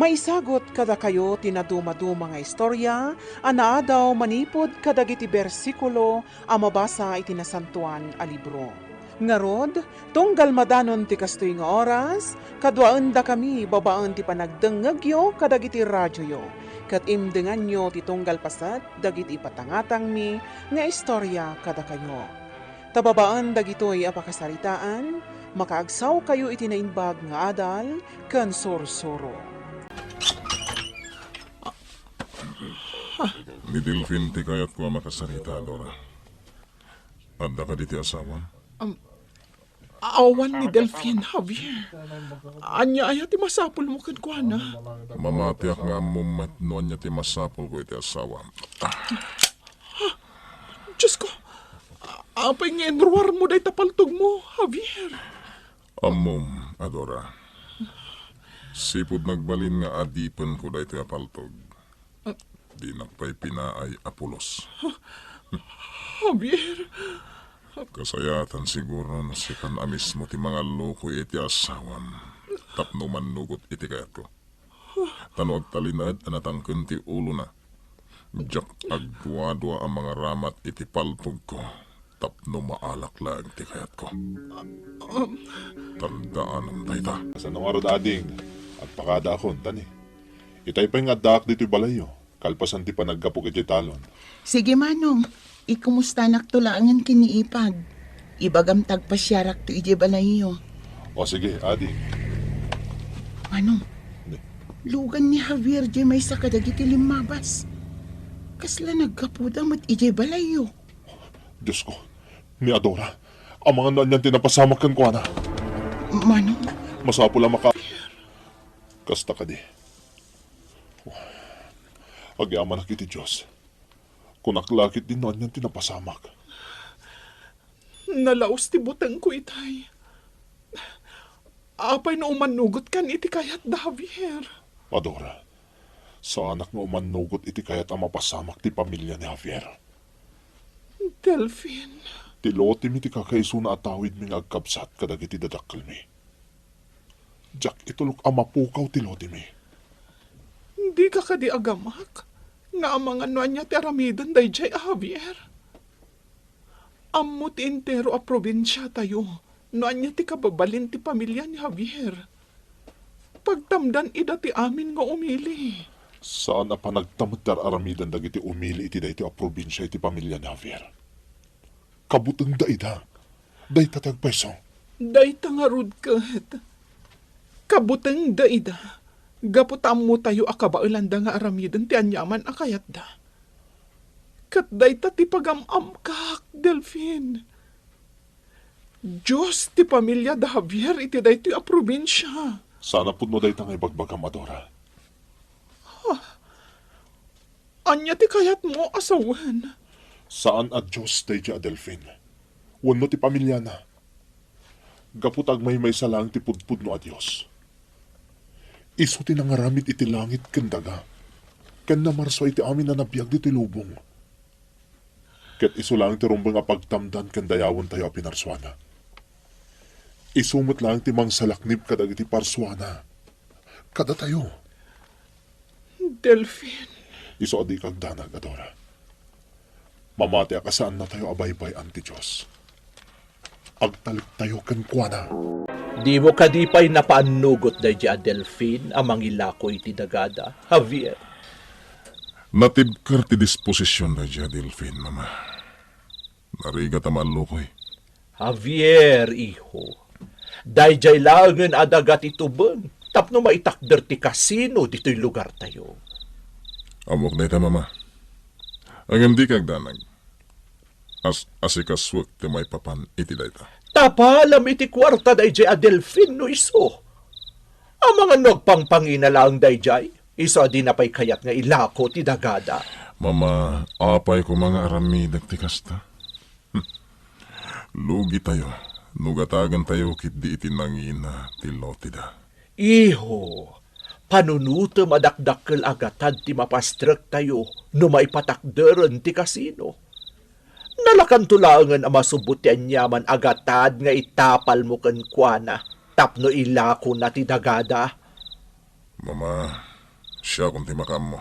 Maisagot kada kayo tinaduma-duma nga istorya, anaadaw manipod kadagiti bersikulo a mabasa iti nasantuan a libro. Ngarod, tunggal madanon ti kastoy nga oras, kadwaan da kami babaan ti panagdengegyo kadagiti radyoyo. Kat imdengan nyo ti tunggal pasat dagiti patangatang mi nga istorya kada kayo. Tababaan dagitoy apakasaritaan, makaagsaw kayo iti nainbag nga adal, ken sorsoro. Ni Delfin ti kayat ko makasarita, Dora. Anda ka diti asawa? Awan ni Delfin, Javier. Anya aya ti masapul mo kan kuha na. Mamatiak nga mumat noon niya ti masapol ko iti asawa. Diyos ko, apay nga enruar mo day tapaltog mo, Javier. Amom, Adora. Sipod nagbalin nga adipen ko da iti apaltog. Di nakpay pinaay apulos. Javier, Kasayatan siguro na si kan amis mo ti mga loko iti asawam. Tapno manugot iti kayat ko. Tano agtalinad anatangken ti ulo na. Jak agdua-dua ang mga ramat iti palpog ko. Tapno maalak lang ti kayat ko. Tandaan ang tayta. Sa nang arod ading, at pakada akon, tani. Itay pa yung adak dito'y balayo, kalpasan ti panagkapok iti talon. Sige manong, ikumusta naktulangan kiniipag. Ibagam tagpasyarak to ije balayo. O sige, ading. Manong, Ni- lugan ni Javier je may sa kadagiti limabas. Kasla nagkapuda mat ije balayo. Diyos ko, ni Adora, ang mga naan niyan tinapasamak kan kuha na. Manong, Masapo lang maka... Kasta ka di. Agyaman na kiti Diyos. Kung naklakit din naan niyan tinapasamak. nalaos ti butang ko itay. Apay na umanugot kan iti kayat da, Javier. Adora, sa anak nga umanugot iti kayat ang mapasamak ti pamilya ni Javier. Delfin, Tiloti mi ti kakaiso na atawid mi nga agkabsat kadag iti dadakkel mi. Jak itulok ang mapukaw tiloti mi. hindi ka kadi agamak. Nga ang mga nuan niya ti aramidan day jay, Javier. Ammo ti entero a probinsya tayo. Nuan niya ti kababalin ti pamilya ni Javier. Pagtamdan ida ti amin nga umili. Saan na panagtamad dar aramidan dagiti umili iti dayti a probinsya iti pamilya ni Javier. Kabuteng daida. Day tatagpaiso. Day tangarud kat. Kabuteng daida. Gaputam mo tayo akabailanda nga aramidan ti anyaman akayat da. Kat day ta ti pagamamkak, Delfin. Diyos ti pamilya da Javier iti day ti a probinsya. Sana pud mo day tangay bagbagam Adora. Anya ti kayat mo asawan. Saan at Diyos day ti Adelfin? Wano ti pamilya na. Gaputag may salang ti pudpud no a Diyos. Isu ti nangaramid iti langit kendaga. Ken namarso iti amin na nabiyag diti lubong. Ket isu lang ti rumbeng a pagtamdan ken dayawon tayo a pinarswana. Isumot lang ti mangsalaknib kadag iti parswana. Kada tayo. Delfin, Isu adi kag danag, Adora. Mamati akasaan na tayo abaybay anti Diyos. Agtalik tayo ken kuana. Di mo kadipay napaanugot da dya, Delfin, amang ilako iti dagada, Javier. Natibkar ti disposisyon na dya, Delfin, mama. Narigat ang malukoy. Javier, iho. Dayjay langan adagat itubeng. Tapno maitakder ti kasino dito'y lugar tayo. Amok na ita, mama. Ang hindi kag danag. Asikaswag ti may papan iti dayta. Tapalam iti kwarta dayjay a Delfin no iso. Ang mga nagpangpangina lang dayjay, iso di na pa'y kayat nga ilako ti dagada. Mama, apay ko mga aramidag ti kasta. Lugi tayo. Nugatagan tayo kit di itinangina ti lotida. Iho, panunuto madakdakkel agatad ti mapastrek tayo no maipatakderen ti kasino. Nalakantulangan ang masubot ti anyaman agatad nga itapal mo ken kuana tapno ilako na ti dagada. Mama, Siya kung timakam mo.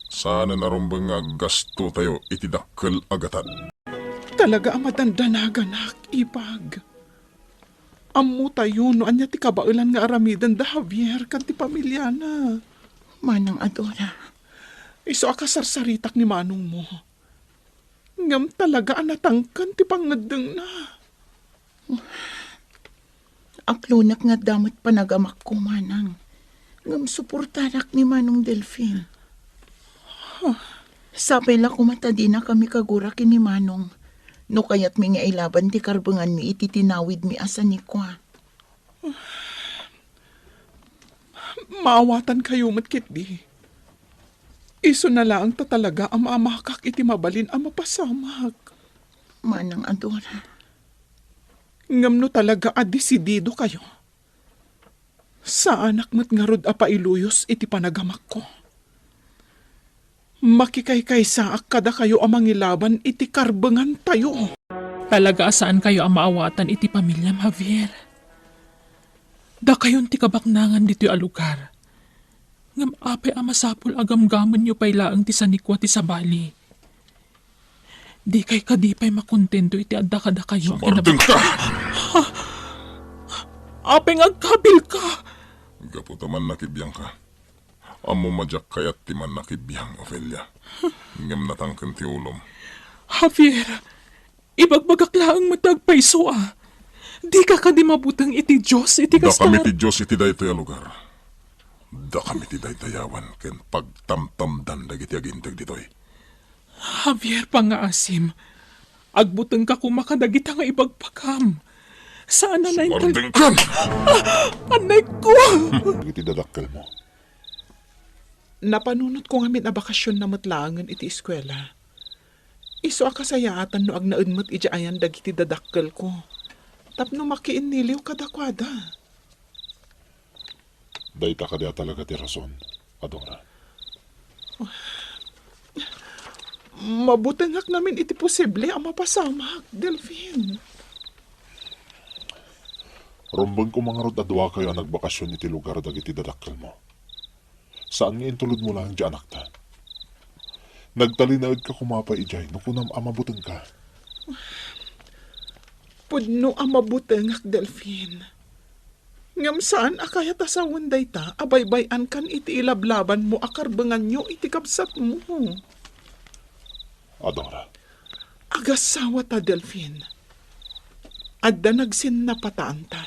Sana narumbang nga gasto tayo itidakkel agatan. Talaga ang madandanagan, ipag. Ammo tayo no anya ti kabailan nga aramidan da Javier kan ti pamilya na. Manang Adora, Iso akasarsaritak ni manong mo. Ngam talaga anatangkan ti pangadeng na. aklunak nga damat panagamak ko, manang. Ngam suportarak ni Manong Delfin. Sapay la kumatadi na kami kagura kini Manong. No kayat mi nga ilaban ti karbangan mi iti tinawid mi asa ni kwa. Maawatan kayo matkit di. Iso na lang ta talaga ang mamakak iti mabalin ang mapasamak. Manang Adora, Ngam no talaga adisidido kayo. Sa anak mat nga rod apailuyos iti panagamak ko. Makikaykay saak kada kayo amang ilaban iti karbangan tayo. Talaga saan kayo ang maawatan iti pamilya, Javier? Da kayon ti kabaknangan dito yung lugar. Ngam apay ang masapul agamgaman nyo pay laang ti sanikwa ti sabali. Di kay kadipay makontento iti adda kada kayo. Mardeng ka! Apay ngagkabil ka! Gaputaman nakibiyang ka. Amo madyak kayat ti man nakibiyang, Ofelia. Ngem natangken ti ulom. Javier, ibagbagak laang matagpayso ah. Di ka kadi mabutang iti Diyos, iti Da kastar. kami ti Diyos iti daytoy a lugar. Da kami ti daydayawan ken pagtamtamdan dagiti agintag ditoy. Javier, pangaasim. Agbutang ka kumakadagita nga ibagpakam. Saan na nain Mardeng ka! Anay ko! Iti dadakkel mo. Napanunot ko ngamin a bakasyon na matlangan iti eskwela. Iso akasayaatan no ag naunmat iti ayan dagiti dadakkel ko. Tapno makiin niliw kadakwada. Dayta ka diya talaga ti rason, Adora. Mabutangak namin iti posible ang mapasamak, Delphine. Rumbang ko mga rod adwa kayo ang nagbakasyon iti lugar dagiti dadakkel mo. Saan nga intulod mo lang di anak ta? Nagtalinaag ka kumapay ijay, no kunam amabutang ka. Pudno ang mabutangak, Delphine. Ngam saan akayat asawan day ta, abaybayan kan iti ilablaban mo akarbangan nyo iti kapsat mo. Adora, Agasawa ta, Delphine. Adda nagsin na pataan ta.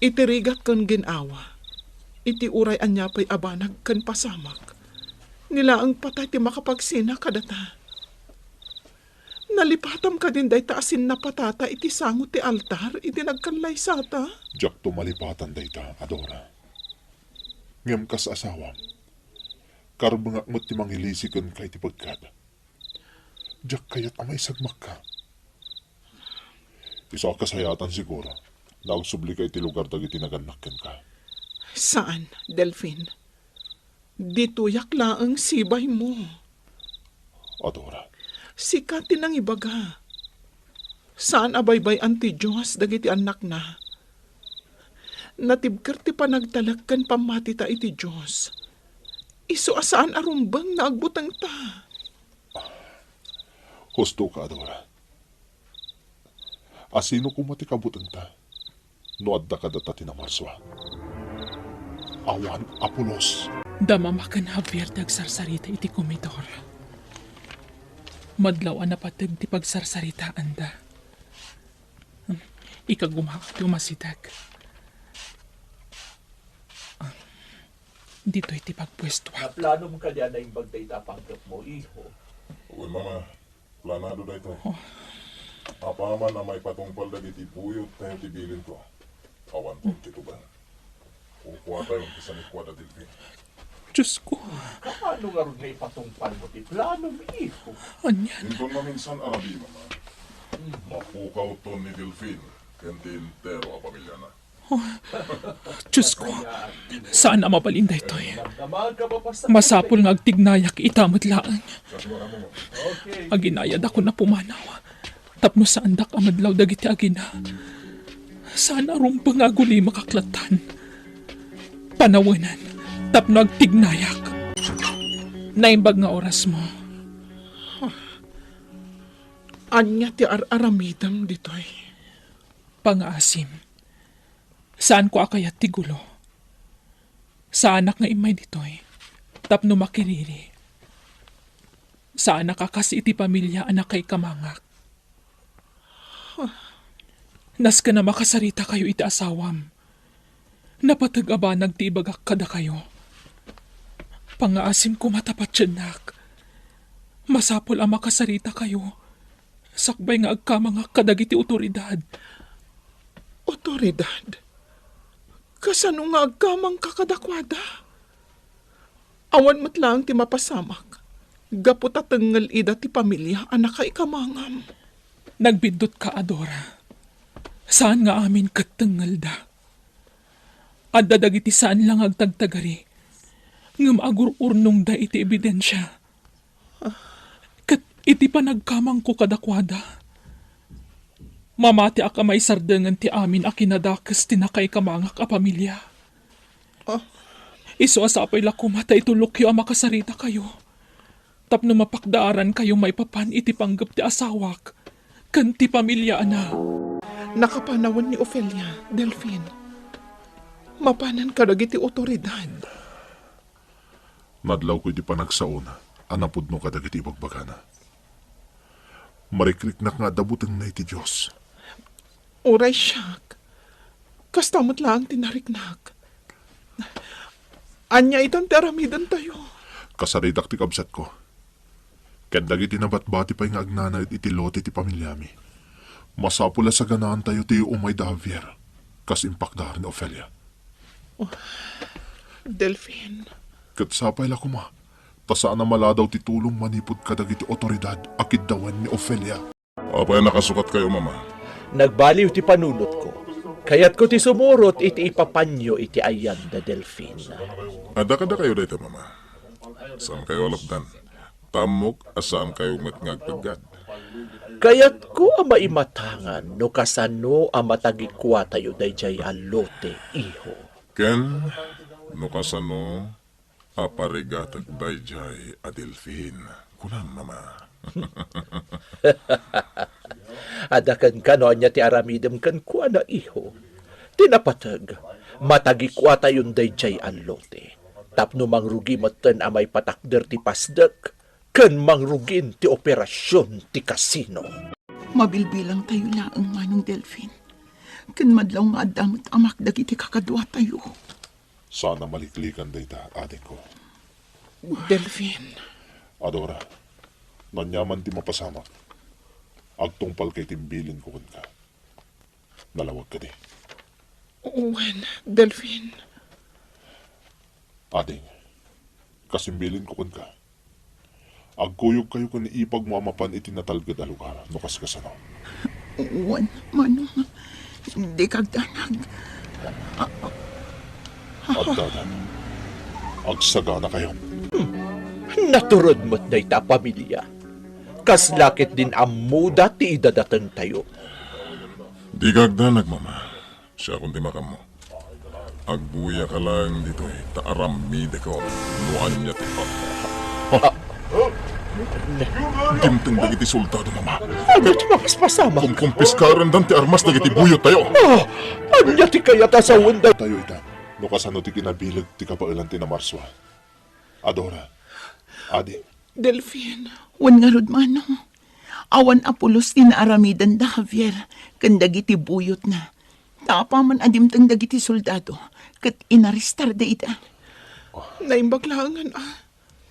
Itirigat kan ginawa. Iti uray anya pa'y abanag kan pasamak. Nila ang patay ti makapagsina kadata. Nalipatam ka din day taasin na patata iti sango ti altar iti nagkanlay sata. jak tumalipatan dayta, Adora. Ngem kas asawam, karbangak mo't ti mangilisikan ka iti pagkad. Jak kayat amay sagmak ka. Isa kasayatan siguro, na agsubli ka iti lugar dagiti naganakken ka. Saan, Delphine? Dituyak laang sibay mo. Adora, Sikat tinang ibaga. Saan abaybay anti Diyos dagiti anak na? Natibker ti panagtalagkan pamati ta iti Diyos. Iso asaan arumbang na agbutang ta. husto ka, Adora. Asino kumati kabutang ta, no adda ka data tinamarswa. Awan Apolos. Damamakan Javier tagsarsarita iti komedor. Madlaw na patag ti pagsarsaritaan da. Ikagumak ti umasidag. Dito iti pagpwesto. Naplano mo ka diyan na yung bagdayta pangkap mo, iho. Uy, mama, planado daytoy. Apaman na may patungpal dagiti puyot tayo tibilin ko. Awan po tituban. Kukuha tayo ang kisanikwa da Delphine. Diyos ko, Kaano nga rin na ipatungpal mo, ti plano mo, iho. anyan. Hinton maminsan arabi, mama. Mapukaw to ni Delphine. Kenti entero a pamilya na. Diyos ko, saan na mapalinday to'y? Damdaman ka ba pa sa... Masapul nga agtignayak itamot laang. Okay. Aginayad ako na pumanaw. Tapno sa andak amadlaw dagiti agina. Saan arumpang nga guli makaklatan. Panawanan, Tapno agtignayak. Naimbag nga oras mo. Anya ti aramidam ditoy. Pangaasim. Saan ko akayat ti gulo? Sa anak nga imay ditoy. Tapno makiriri. Sa anak akas iti pamilya anak kay kamangak. Nas ka na makasarita kayo iti asawam. Napatag-aba nagtibagak kada kayo. Pangaasim ko matapat nak. Masapol ang makasarita kayo. Sakbay nga agkamangak kadagiti otoridad. Otoridad? Kasano nga agkamang kakadakwada? Awan matlang ti mapasamak. Gapot atengal ida ti pamilya anak kay kamangam. Nagbindot ka, Adora. Saan nga amin katengal da? Adda dagiti saan lang agtagtagari. Ngam agur-urnong da iti ebidensya. Kat iti pa nagkamang ko kadakwada. Mamati aka may sardengan ti amin a kinadakas tinakay kamangak a pamilya. Iso asapay la kumata itulok yo a makasarita kayo. Tapno mapakdaaran kayo may papan iti panggap ti asawak. Kan ti pamilya na. Nakapanawan ni Ofelia, Delphine. Mapanan ka dagiti otoridad. Nadlaw ko di pa nagsauna, anapod no kadagiti ibagbagana. Marikrik na nga dabutang na iti Diyos. Uray siyak. Kastamot lang tinariknak. Anya itang teramidan tayo. Kasaridak ti kabsat ko. Ken dagiti nabatbati pa nga agnana iti lote ti pamilyami. Masapula sa ganaan tayo ti umay da Javier. Kas impakdar ni Ofelia. Delphine. Kat sapay la kuma. Tasaan na maladaw ti tulong manipod kadagiti otoridad akid dawan ni Ofelia. Apay nakasukat kayo, mama. Nagbaliw ti panunot ko. Kaya't ko ti sumurot iti ipapanyo iti ayan da Delphine. Ada kayo dito, mama. Saan kayo alapdan? Tamok asaan kayo matngagtagad? Kaya't ko ang maimatangan no kasano ang matagikwa tayo dayjay alote, iho. Ken, no kasano, aparigatag dayjay Adelphine. Kunan, mama. Adakan ka no anya ti aramidem kan kuwa na iho. Tinapatag, matagikwa tayon dayjay alote. Tapno mangrugi matan amay patakder ti pasdek. Kan mangrugin ti operasyon ti kasino. Mabilbilang tayo laang manong Delphine. Kan madlaw nga adamot amak dagiti kakadwa tayo. Sana maliklikan dayta, adik ko. Delphine. Adora, nanyaman ti mapasamak. Agtungpal kay timbilin ko kun ka. Nalawag ka di. Uwan, Delphine. Ading, kasimbilin ko kun ka. Agkuyog kayo kung ipag mo amapan itinatalgad a lugar, no kaskasano. Uwan, manong. Di kagdanag. At dadan, agsagana kayo. Naturod mo't dayta pamilya. Kaslakit din amuda ti idadatan tayo. Di kagdanag, mama. Siya kundi makam mo. Agbuya ka lang dito taaramide ko. Nuan niya ti Dimteng dagiti soldado, mama. Ano ti mapaspasama? Kung kumpiskaran dan ti armas dagiti buyot tayo. Anya ti kayata sa wanda? Tayo ita, no kasano ti kinabilag ti kapailan ti na Marswa. Adora, Adi, Delphine. Wan nga rod manong. Awan apulos tinaaramidan da Javier. Kan dagiti buyot na. Tapaman adimtang dagiti soldado. Kat inaristar da ita. Naimbaglangan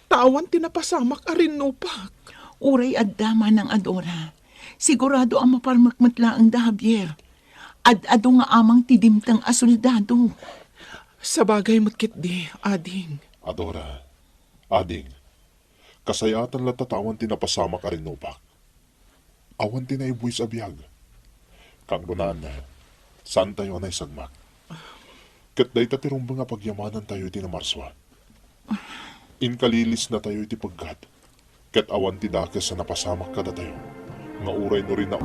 Tawan tinapasamak arin nupak. Uray addama ng Adora. Sigurado ang maparmakmatlaang da Javier. Ad-ado nga amang tidimtang asoldado. Sa bagay matkit di, ading. Adora, Ading, kasayatan la tatawan tinapasamak arin nupak. Awan tinaibuy sa biyag. Kang bunaan na, saan tayo anay sagmak? Kat day tatirong nga pagyamanan tayo iti na Marswa. Inkalilis na tayo iti pagkat. Kat awan ti dakes sa napasamak kada tayo. Nga uray no rin na...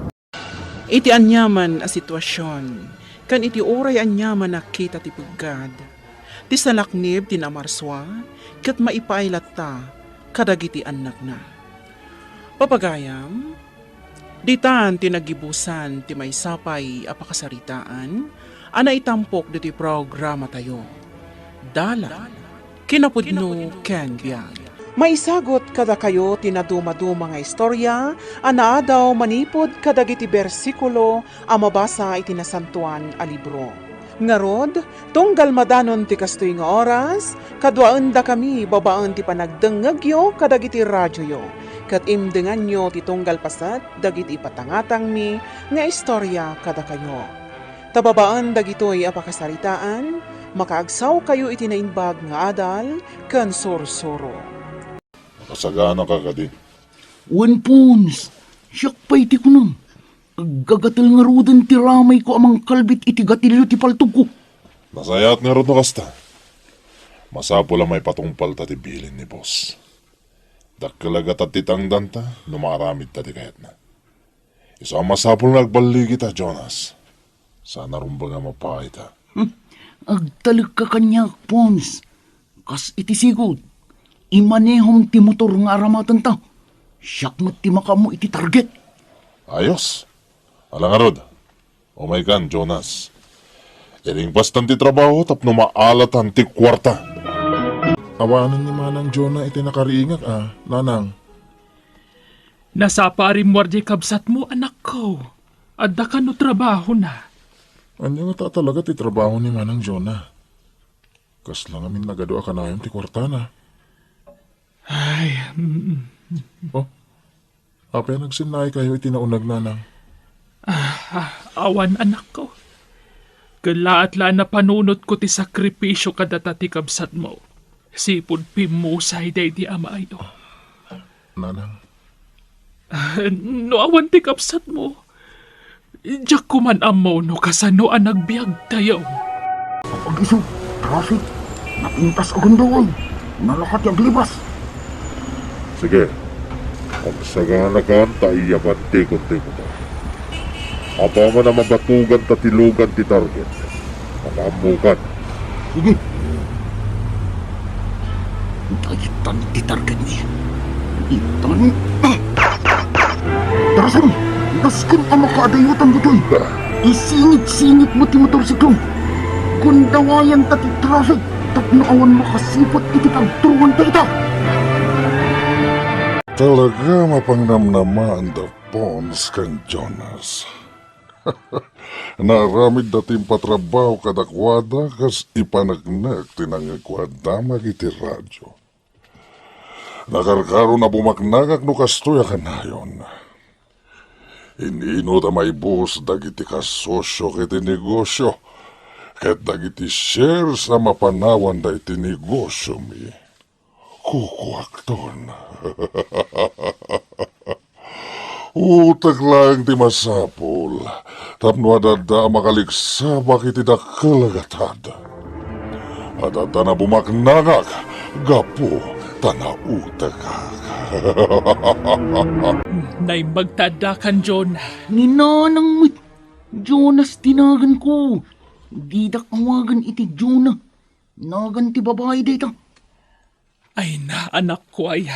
Iti anyaman a sitwasyon, kan iti oray anyaman nakita ti pagkad. Ti salaknib ti namarswa, kat maipailat ta, kadagiti anak na. Papagayam, ditan tinagibusan ti may sapay apakasaritaan, ana itampok diti programa tayo. Dala, kinapudno ken biyag. Maisagot kada kayo tinaduma-duma nga istorya, ana daw manipod kadagiti bersikulo a mabasa iti nasantuan a libro. Ngarod, tunggal madanon ti kastoy nga oras, kadwaan da kami babaan ti panagdengegyo kadagiti radyoyo. Kat imdengan nyo ti tunggal pasat dagiti patangatang mi nga istorya kada kayo. Tababaan dagitoy apakasaritaan, makaagsaw kayo iti nainbag nga adal ken sorsoro. Kasagana ka kadi. Wan pons, siyak pa iti ko nang. Gagatal nga rudan ti ramay ko amang kalbit iti gatilyo ti paltog ko. Nasayat nga ron no kasta. Masapo lang may patungpal ta ti bilin ni boss. Dakkalagat at titangdan ta, numaramid ta ti kayat na. Isa ang masapol nagbaligi ta, Jonas. Sana rumba nga mapay ta. Agtalag ka kanya, pons. Kas iti sigod. Imanehom ti motor nga aramatan ta. Siyak mo ti makamu iti target. Ayos. Alang arod. O my God, Jonas. Iring bastan ti trabaho tapno maalatan ti kwarta. Awanan ni Manang Jonah iti nakariingak nanang. Nasapa rin mo kabsat mo, anak ko. Adda ka no trabaho na. Anya nga ta talaga ti trabaho ni Manang Jonah. Kas lang amin nagado ka na ti kwarta na. Ay, Oh, apay nagsinay kayo iti naunag nanang. awan anak ko. Kalaatla na panunot ko ti sakripisyo kadata ti kabsat mo. Sipod pimusay day di amayo. Nanang. No awan ti kabsat mo. Diyak ko man amaw no kasano ang nagbiag tayo. Agiso, traffic. Napintas agad daw. Nalakat yung libas. Sige. Ang sagana ka, taiyabat tikot-tikot. Apa man na mabatugan tatilugan ti target. Makamukan. Sige. Itan ti target niya. Itan. Darasan, daskin ang makaadayutan ditoy. Isingit-singit mo ti motorsiklo. Kung dawayan ta ti traffic, tapno awan makasipot iti pagturuan ta ita. Talaga mapangnamnamaan da Pons kan Jonas. Naramid dating patrabaho kadakwada kas ipanagnak tinangakwada magiti radyo. Nakarkaro na bumaknagak no kastoya kanayon. Inino ta may buhos dagiti kasosyo kiti negosyo. Ket dagiti share sa mapanawan da iti negosyo mi. Kukuakton. Utak lang ti masapol. Tapno adada makaligsabak iti dakalagatada. Adada na bumaknagak. Gapo tanautak. Naimagtadakan, John. Ninanang mit. Jonas tinagan ko. Di awagan iti Jonah. Nagan ti babae dito. Ay na, anak ko ay.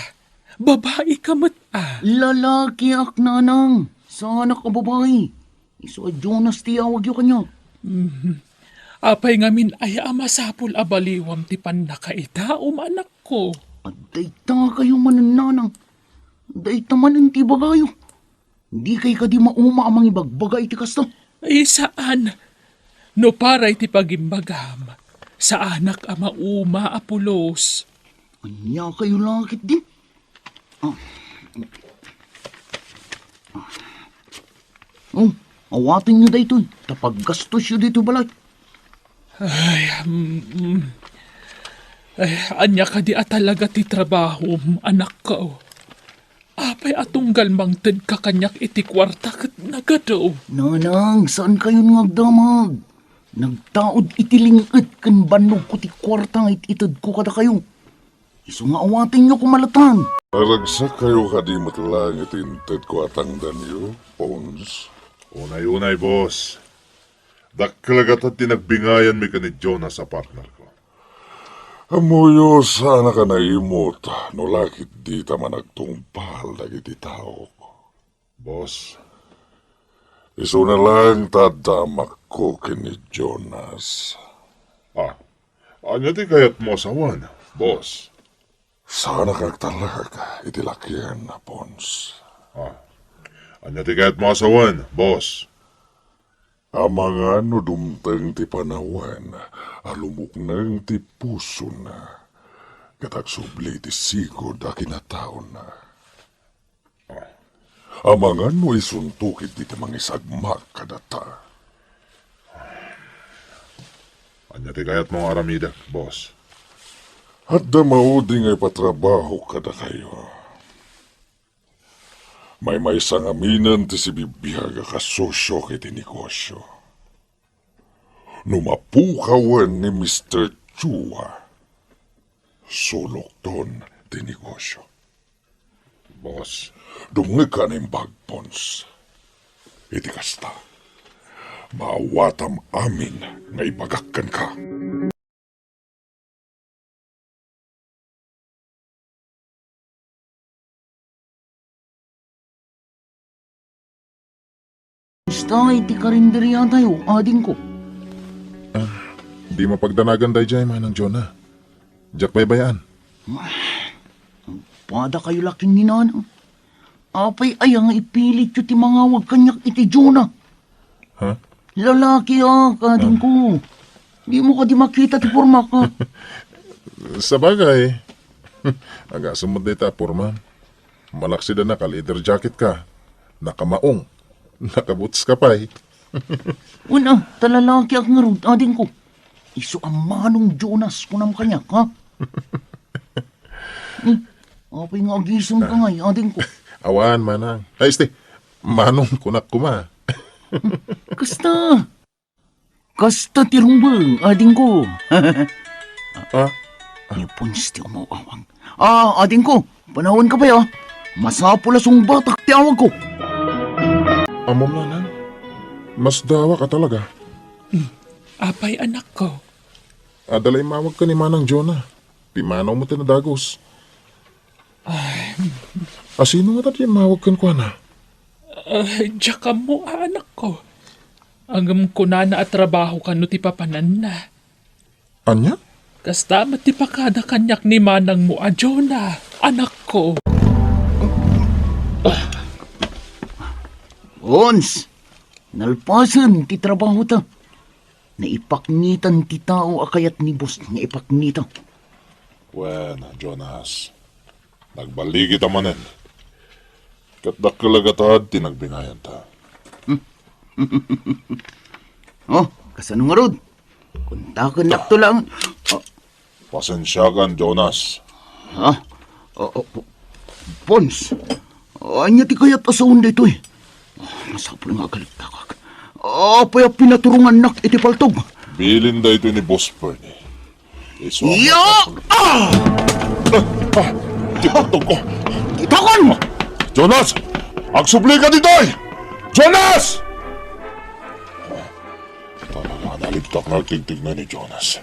Babae ka mat Lalaki ak nanang. Sa anak ka babae. Iso Jonas ti awag yu kanya. Apay ngamin ay amasapol abaliwam ti panakaita anak ko. At dayta kayo manananang. Dayta manan ti bagayo. Di kay ka di mauma amang ibagbagay ti kasta. Ay saan? No paray ti pagimbagam. Sa anak ama uma apulos. Anya kayo langit din. Awatin nyo dayto. Tapag gastos nyo dito balay. Ay, anya ka di talaga ti trabaho, anak ko. Apay atunggal mangted ka kanyak iti kwarta kat nagado. Nanang, saan kayo ngagdamag? Nagtaod iti lingit kan banog ko ti kwarta nga ititad ko kada kayo. Iso nga awatin nyo kumalatan. Aragsak kayo kadimot lang itinted ko atang danyo, Pons. Unay-unay, boss. Dakkalagat at tinagbingayan mi ka ni Jonas sa partner ko. Amuyo sana ka naimot, no lakit di ta managtungpal dagiti tao. Boss, Isu na lang tadamak ko kini Jonas. anya ti kayat mo asawan, boss? Sana kagtalag itilakyan na Pons. Anya ti kayat mo asawan, boss? Amang ano dumteng ti panawan, alumuknang ti puso na. Katagsubli ti sigod a kinataon na. Amang ano isuntukit di ti mangisagmak kadata. Anya ti kayat mo aramida, boss? At damauding ay patrabaho kada kayo. May sangaminan ti si bibiyaga kasosyo kiti negosyo. Numapukawan ni Mr. Chua. Sulok ton ti negosyo. Boss, Dungi ka ng bagpons. Iti kasta. Maawatam amin nga ibagakkan ka. Basta iti karinderya tayo, ading ko. di mapagdanagan day jay manang Jonah. Jack baybayan. Pada kayo laking ni nanang. Apay ay ang ipilit yu ti mga wag kanyak iti Jonah. Ha? Lalaki kading ko. Di mo ka di makita ti porma ka. Sa bagay, aga sumod day ta, porma. Malaksi na naka-leather jacket ka. Nakamaong. Nakaboots ka pa eh. Una, talalaki ang ngarod, ading ko. Iso ang manong Jonas kunam kanyak, ha? Apay nga agisong ka ngay, ading ko. Awan, manang. Ay, este, manong kunak kuma. Kasta. Kasta tirumbang, ading ko. Nipons ti umawawang. Ading ko, panahon ka ba ya? Masapulasong batak ti awag ko. Amom nanan. Mas dawa ka talaga. Apay anak ko. Adalay mawag ka ni Manang Jonah. Di manaw mo tinadagos. Sino nga tati mawag kan kwa na? Diyak ka mo, anak ko. Agam ko na at trabaho ka no ti papanan na. Anya? Kasta matipakada kanyak ni Manang mo, Jonah, anak ko. Ons, nalpasan ti trabaho ta. Naipaknitan ti tao akayat ni boss nga ipaknita. Wen, Jonas. Nagbaligi ta manen. Katdakalagatad tinagbingayan ta. Kasano nga rod? Kuntakan nakto lang. Pasensya kan, Jonas. Pons, anya ti kayat asawan dito eh. Nasapul nga kaligtakak. Apay pinaturungan nak iti paltog. Bilin da ito ni Boss Bernie. Tipatog ko. Itakan mo! Jonas! Agsubli ka dito! Jonas! Talaga naligtak na tigtig na ni Jonas.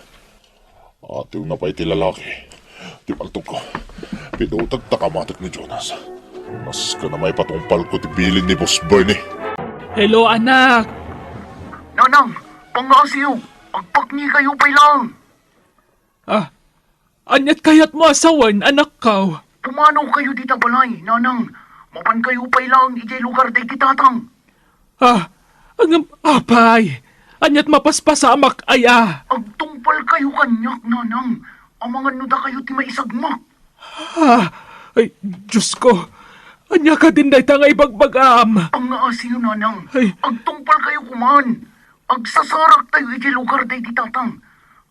At yung napay ti lalaki. Tipaltog ko. Pinutag takamatik ni Jonas. Mas ka na may patungpal ko ti bilin ni Boss Bernie. Hello, anak. Nanang, pangasiyo. Agpakni kayo pa lang. Anyat kayat mo asawan, anak ko. Pumanaw kayo dita balay, nanang. Mapan kayo pa lang ijay lugar day kitatang. Ang apay. Anyat mapaspasamak aya. Agtungpal kayo kanyak, nanang. Amangan no da kayo ti maisagmak. Ay, Diyos ko. Anya ka din dahi tangay bagbagam. Pangasiyo, nanang. Ay. Agtungpal kayo kuman. Agsasarak tayo ijay lugar day kitatang.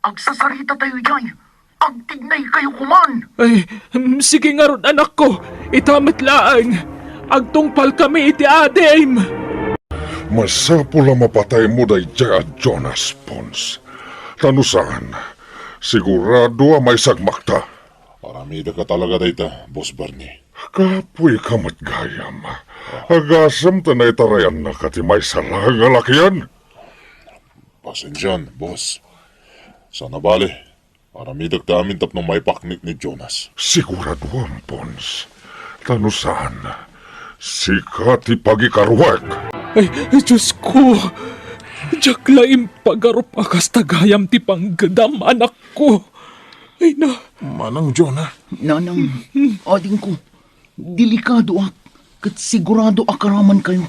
Agsasarita tayo ijay. Agtignay kayo kuman. Ay, sige nga ron, anak ko. Itamit laang. Agtungpal kami iti adim. Masapula mapatay mo day Jonas Pons. Tanusaan, sigurado may sagmakta. Paramida ka talaga dito, Boss Bernie. Kapoy ka matgayam. Agasam tanay tarayan na katimay sarang alakyan. Pasensyan, boss. Sana bali. Aramidag damin tapno may paknik ni Jonas. Sigurado ang Pons. Tanusan, sikat ipagikaruwek. Ay, Diyos ko! Diyak laing pagarup akas tagayam ti panggadam anak ko. Ay na, Manang Jonah, Nanang, ading ko, delikado ak, kat sigurado akaraman kayo.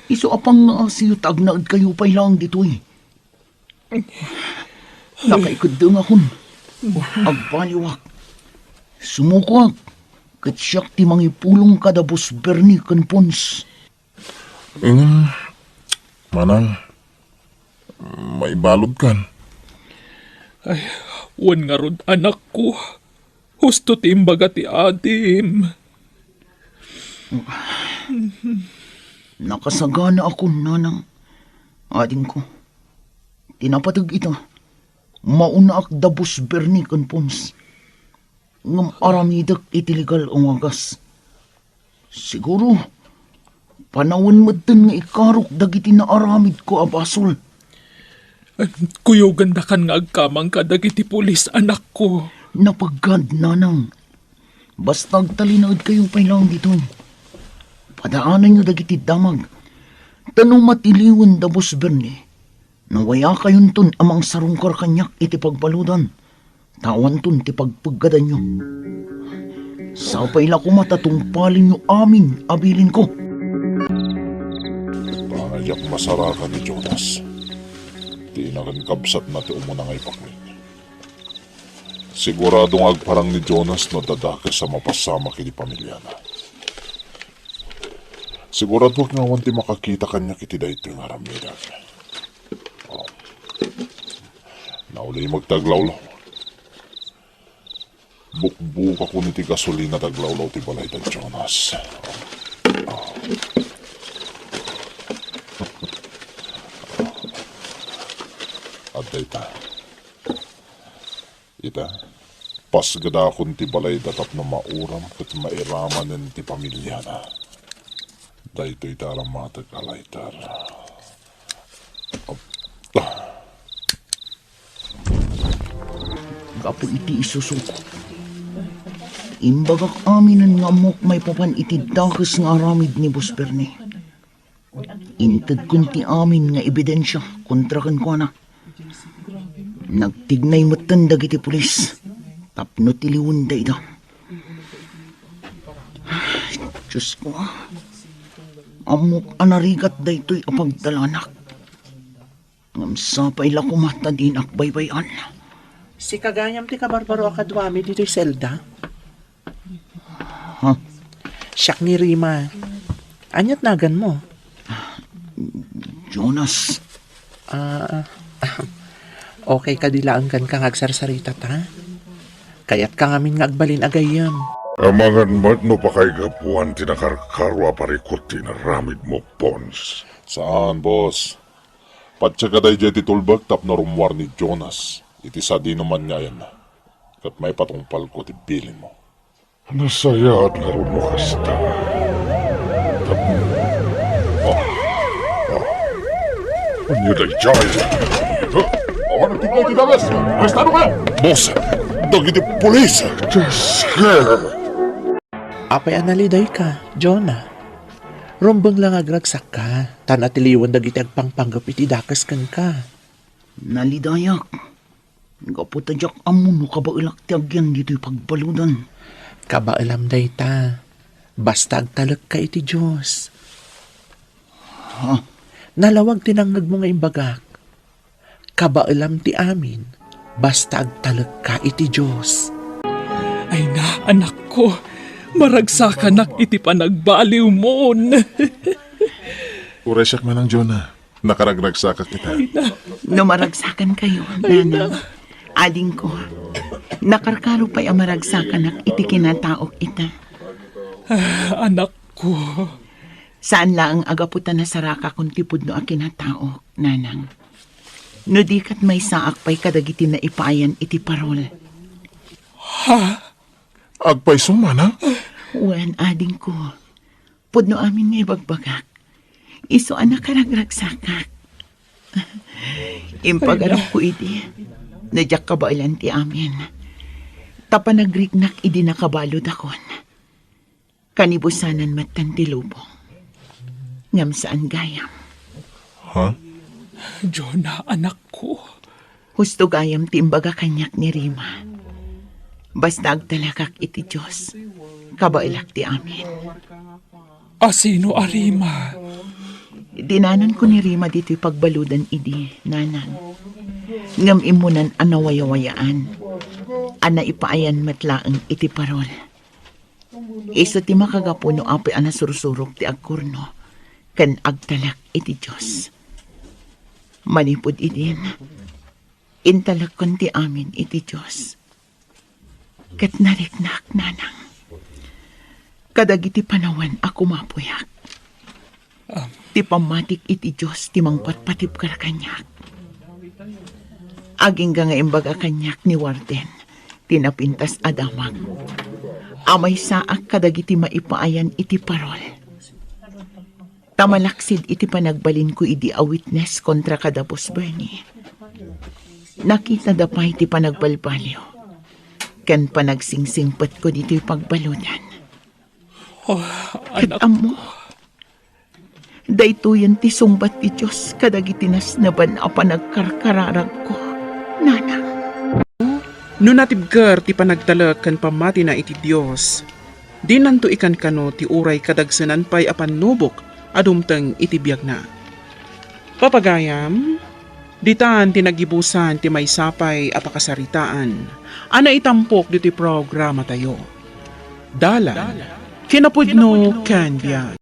Iso apang nga siyo tagnaad kayo pa lang dito eh. Nakaikadang akon, agpaliwak. Sumuko ak, kat siyak ti mangipulong kadabos Bernie kan Pons. Manang, may balod kan. ay, wan nga rod anak ko. Husto ti imbaga ti adim. Nakasagana ako, nanang. Ading ko. Tinapatag ita. Mauna ak dabos Bernie kan Pons. Ngam aramidak itiligal ang wagas. Siguro, panawan madten nga ikarok dagiti na aramid ko abasol. Kuyo ganda kan nga agkamang ka dagiti pulis anak ko. Napagad, nanang. Basta agtalinaod kayong pailang dito. Padaanan nyo dagiti damag. Tanong matiliwan dabos Bernie. Nawaya kayon ton amang sarungkar kanyak iti pagbaludan. Tawan ton ti pagpaggadan nyo. Sapay la ko matatungpalin nyo amin, abilin ko. Pangayak masarakan ni Jonas. Di nakan kabsat na ti umuna ngay paknik. Siguradong agparang ni Jonas no dadaka sa mapasama kini pamilya na. Sigurado nga wanti makakita kanya kiti dayto nga ramidag. Nauli magtaglawlaw. Bukbuk ako ni ti gasolina taglawlaw ti balay da Jonas. At dayta. Ita, pasgada akong ti balay datap na mauram kat mairamanin ti pamilya na. Dayto itaram matag alaytar. Gapo iti isusuko. Imbagak aminan nga mok may papan iti dakas nga aramid ni Boss Bernie. Intad kunti amin nga ebidensya kontra kan ko na. Nagtignay matan dagiti pulis. Tapno tiliwan da ida. Diyos ko. Amok anarigat da ito'y apagdalanak. Ngamsapay la kumata din akbaybayan. Si kagayam ti kabarbaro akadwami dito'y selda. Ha? Siyak ni Rima. Anyat nagan mo? Jonas. Okay ka dilaan kan kang agsarsarita ta? Kaya't ka ngamin nga agbalin agayam. Amangan mat no pa kay gapuan tinakarkarwa parikot tinaramid mo, Pons. Saan, boss? Patsagaday jeti tulbag tap na rumwar ni Jonas. Iti sa di naman niya yan na. Kat may patungpal ko ti bilin mo. Nasaya at naroon mo kasta. Ano day jay? Awan ang tuklay ti dagas! Arestado ka! Boss! Dagiti polis! Scared! Apay analiday ka, Jonah. Rumbang lang agragsak ka. Tanatiliwan dagiti agpangpanggap iti dakas kan ka. Nalidayak. Gaputadyak amuno kabailak ti agyan dito'y pagbaludan. Kabaalam day ta. Basta agtalag ka iti Diyos. Ha? Nalawag tinangag mo nga imbagak. Kabaalam ti amin. Basta agtalag ka iti Diyos. Ay na, anak ko. Maragsakan iti panagbaliw mo. Uresyak manang Jonah. Nakaragragsaka kita. Namaragsakan kayo, nanang. Aling ko. Nakarkaro pa'y amaragsakan iti kinataok ita. Anak ko. Saan lang ang agaputan na saraka kung tipod no a kinataok, nanang? No di kat may saak pa'y kadagiti na ipayan iti parol. Agpay sumana? Wan, ading ko. Pudno amin nga ibagbagak. Iso anak karagragsakak. Impagarap ko iti. Nadyak kabailan ti amin. Tapanagrik-nak idi nakabalod akon. Kanibusanan matan ti lubong. Ngam saan gayam. Ha? Jonah, anak ko. Husto gayam ti imbaga kanyak ni Rima. Basta agtalakak iti Diyos. Kabailak ti amin. Asino Arima? Dinanan ko ni Rima dito'y pagbaludan idi, nanan. Ngam imunan anawayawayaan. Ana ipaayan matlaang iti parol. Iso ti makagapuno api ana sursurok ti agkurno. Kan agtalak iti Diyos. Manipod idin. Intalak kon ti amin iti Diyos. Kat nariknak nanang. Kadagiti panawan ako mapuyak. Ti pamatik iti Diyos ti mangpatpatip karakanyak. Aging nga imbaga kanyak ni Warden, tinapintas adamag. Amay saak kadagiti maipaayan iti parol. Tamalaksid iti panagbalin ko idi a witness kontra kadapos Bernie. Nakita dapay ti panagbalbaliw. Ken panagsingsingpat ko dito'y pagbaludan. Kat amo, daytoyan ti sungbat ti Diyos kadagiti nasnaban a panagkarkararag ko, nanang. No natibgar ti panagtalak kan pamati na iti Diyos. Di nanto ikan kano ti uray kadagsanan pay apan nubok adumteng iti biyag na. Papagayam, ditaan tinagibusan ti may sapay apakasaritaan. Ana itampok diti programa tayo. Dalan, kinapudno kan biyag.